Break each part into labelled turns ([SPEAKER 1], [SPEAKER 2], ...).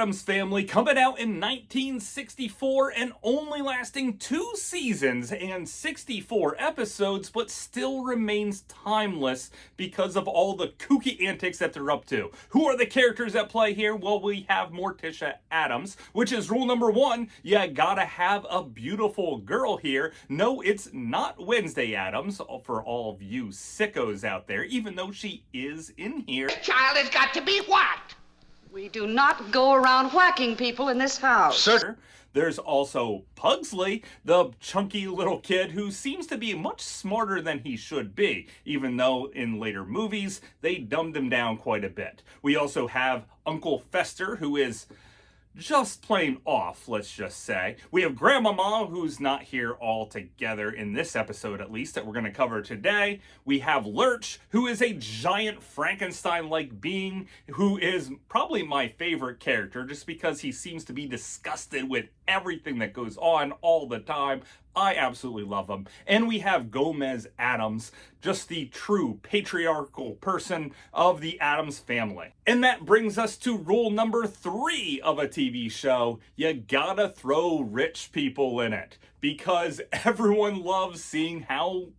[SPEAKER 1] Addams Family, coming out in 1964 and only lasting 2 seasons and 64 episodes, but still remains timeless because of all the kooky antics that they're up to. Who are the characters at play here? Well, we have Morticia Addams, which is rule number 1. You gotta have a beautiful girl here. No, it's not Wednesday Addams, for all of you sickos out there, even though she is in here.
[SPEAKER 2] The child has got to be whacked.
[SPEAKER 3] We do not go around whacking people in this house.
[SPEAKER 1] Sir. There's also Pugsley, the chunky little kid who seems to be much smarter than he should be, even though in later movies they dumbed him down quite a bit. We also have Uncle Fester, who is just plain off, let's just say. We have Grandmama, who's not here altogether in this episode, at least, that we're going to cover today. We have Lurch, who is a giant Frankenstein-like being, who is probably my favorite character, just because he seems to be disgusted with everything that goes on all the time. I absolutely love him. And we have Gomez Addams, just the true patriarchal person of the Addams family. And that brings us to rule number 3 of a TV show. You gotta throw rich people in it, because everyone loves seeing how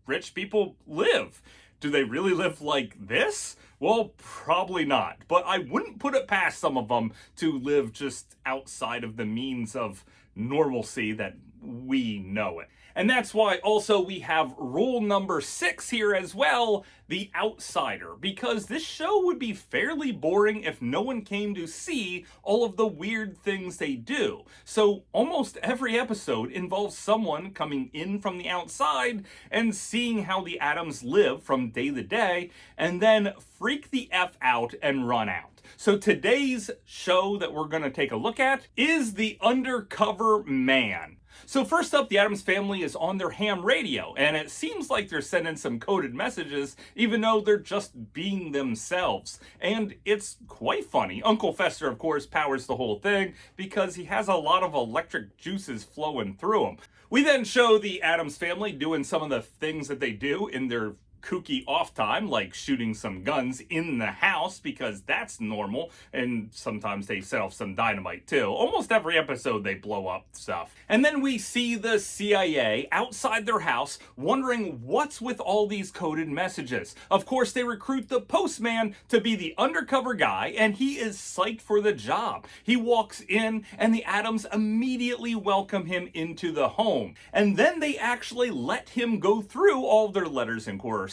[SPEAKER 1] rich people live. Do they really live like this? Well, probably not. But I wouldn't put it past some of them to live just outside of the means of normalcy that we know it. And that's why also we have rule number 6 here as well, the outsider, because this show would be fairly boring if no one came to see all of the weird things they do. So almost every episode involves someone coming in from the outside and seeing how the Addams live from day to day, and then freak the F out and run out. So today's show that we're going to take a look at is The Undercover Man. So first up, the Addams family is on their ham radio, and it seems like they're sending some coded messages, even though they're just being themselves. And it's quite funny. Uncle Fester, of course, powers the whole thing because he has a lot of electric juices flowing through him. We then show the Addams family doing some of the things that they do in their kooky off time, like shooting some guns in the house, because that's normal, and sometimes they set off some dynamite too. Almost every episode they blow up stuff. And then we see the CIA outside their house wondering what's with all these coded messages. Of course, they recruit the postman to be the undercover guy, and he is psyched for the job. He walks in and the Addams immediately welcome him into the home, and then they actually let him go through all of their letters and correspondence,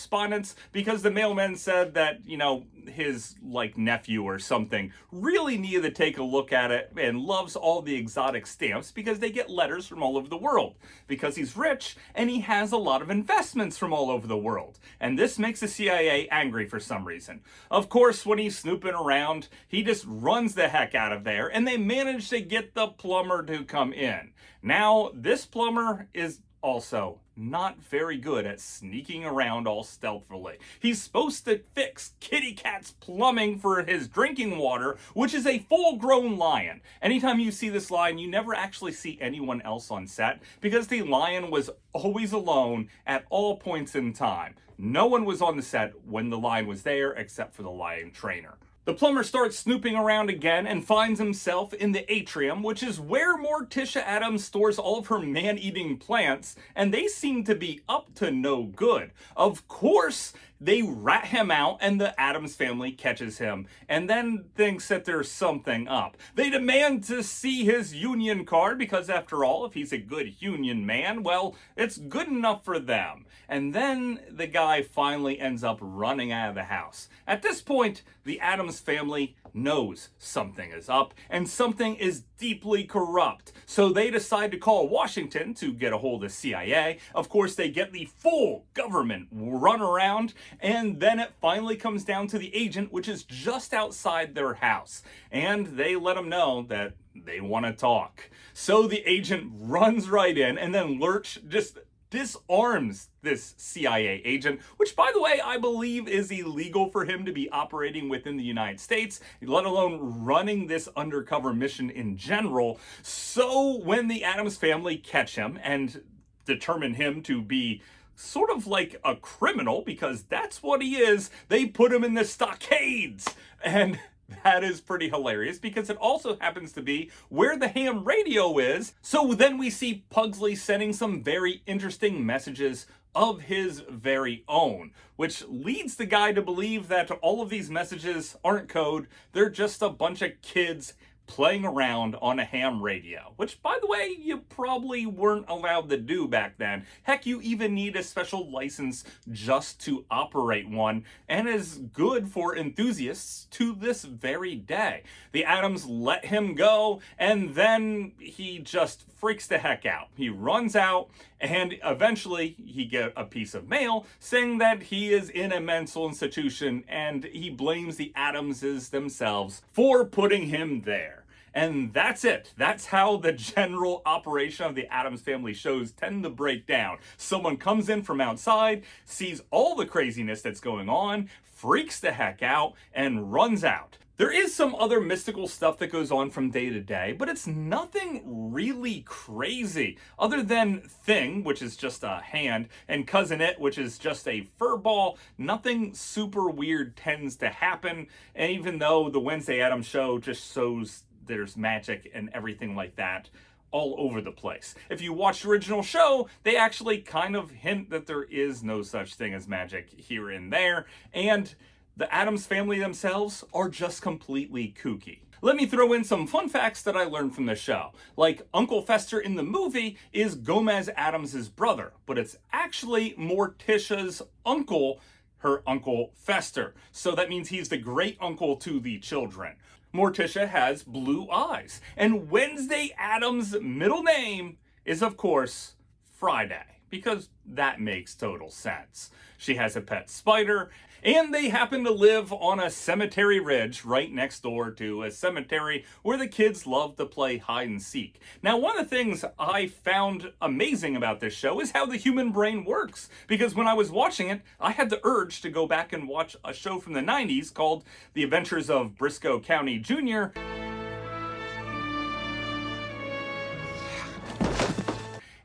[SPEAKER 1] because the mailman said that, you know, his nephew or something really needed to take a look at it and loves all the exotic stamps because they get letters from all over the world, because he's rich and he has a lot of investments from all over the world. And this makes the CIA angry for some reason. Of course, when he's snooping around, he just runs the heck out of there, and they manage to get the plumber to come in. Now, this plumber is also not very good at sneaking around all stealthily. He's supposed to fix Kitty Cat's plumbing for his drinking water, which is a full-grown lion. Anytime you see this lion, you never actually see anyone else on set, because the lion was always alone at all points in time. No one was on the set when the lion was there except for the lion trainer. The plumber starts snooping around again and finds himself in the atrium, which is where Morticia Addams stores all of her man-eating plants, and they seem to be up to no good. Of course, they rat him out, and the Addams family catches him, and then thinks that there's something up. They demand to see his union card, because after all, if he's a good union man, well, it's good enough for them. And then the guy finally ends up running out of the house. At this point, the Addams family knows something is up, and something is deeply corrupt. So they decide to call Washington to get a hold of CIA. Of course, they get the full government runaround, and then it finally comes down to the agent, which is just outside their house. And they let them know that they want to talk. So the agent runs right in, and then Lurch just disarms this CIA agent, which, by the way, I believe is illegal for him to be operating within the United States, let alone running this undercover mission in general. So when the Addams family catch him and determine him to be sort of like a criminal, because that's what he is, they put him in the stockades. And That is pretty hilarious because it also happens to be where the ham radio is. So then we see Pugsley sending some very interesting messages of his very own, which leads the guy to believe that all of these messages aren't code, they're just a bunch of kids playing around on a ham radio, which, by the way, you probably weren't allowed to do back then. Heck, you even need a special license just to operate one, and is good for enthusiasts to this very day. The Addams let him go, and then he just freaks the heck out. He runs out, and eventually he gets a piece of mail saying that he is in a mental institution, and he blames the Addamses themselves for putting him there. And that's it. That's how the general operation of the Addams Family shows tend to break down. Someone comes in from outside, sees all the craziness that's going on, freaks the heck out, and runs out. There is some other mystical stuff that goes on from day to day, but it's nothing really crazy other than Thing, which is just a hand, and Cousin It, which is just a fur ball. Nothing super weird tends to happen, and even though the Wednesday Addams show just shows there's magic and everything like that all over the place. If you watch the original show, they actually kind of hint that there is no such thing as magic here and there, and the Addams Family themselves are just completely kooky. Let me throw in some fun facts that I learned from the show. Like, Uncle Fester in the movie is Gomez Addams' brother, but it's actually Morticia's uncle, her Uncle Fester. So that means he's the great uncle to the children. Morticia has blue eyes, and Wednesday Addams' middle name is, of course, Friday, because that makes total sense. She has a pet spider, and they happen to live on a cemetery ridge right next door to a cemetery where the kids love to play hide and seek. Now, one of the things I found amazing about this show is how the human brain works, because when I was watching it, I had the urge to go back and watch a show from the 90s called The Adventures of Briscoe County Jr.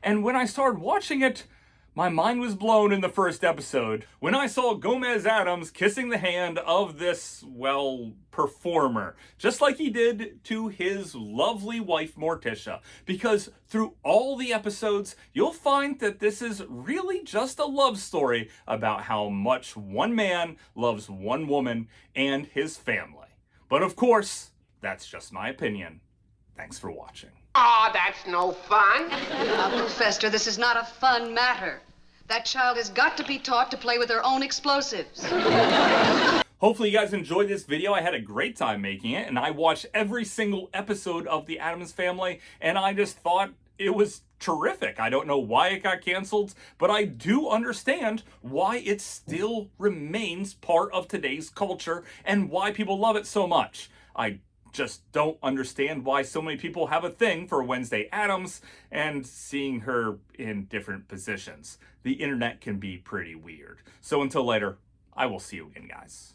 [SPEAKER 1] And when I started watching it, my mind was blown in the first episode when I saw Gomez Addams kissing the hand of this, well, performer, just like he did to his lovely wife Morticia. Because through all the episodes, you'll find that this is really just a love story about how much one man loves one woman and his family. But of course, that's just my opinion. Thanks for watching.
[SPEAKER 2] Oh, that's no fun.
[SPEAKER 3] Uncle Fester, this is not a fun matter. That child has got to be taught to play with her own explosives.
[SPEAKER 1] Hopefully you guys enjoyed this video. I had a great time making it, and I watched every single episode of The Addams Family, and I just thought it was terrific. I don't know why it got canceled, but I do understand why it still remains part of today's culture and why people love it so much. I just don't understand why so many people have a thing for Wednesday Addams and seeing her in different positions. The internet can be pretty weird. So until later, I will see you again, guys.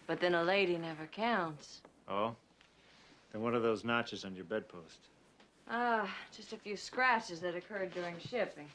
[SPEAKER 4] But then a lady never counts.
[SPEAKER 5] Oh? Then what are those notches on your bedpost?
[SPEAKER 4] Just a few scratches that occurred during shipping.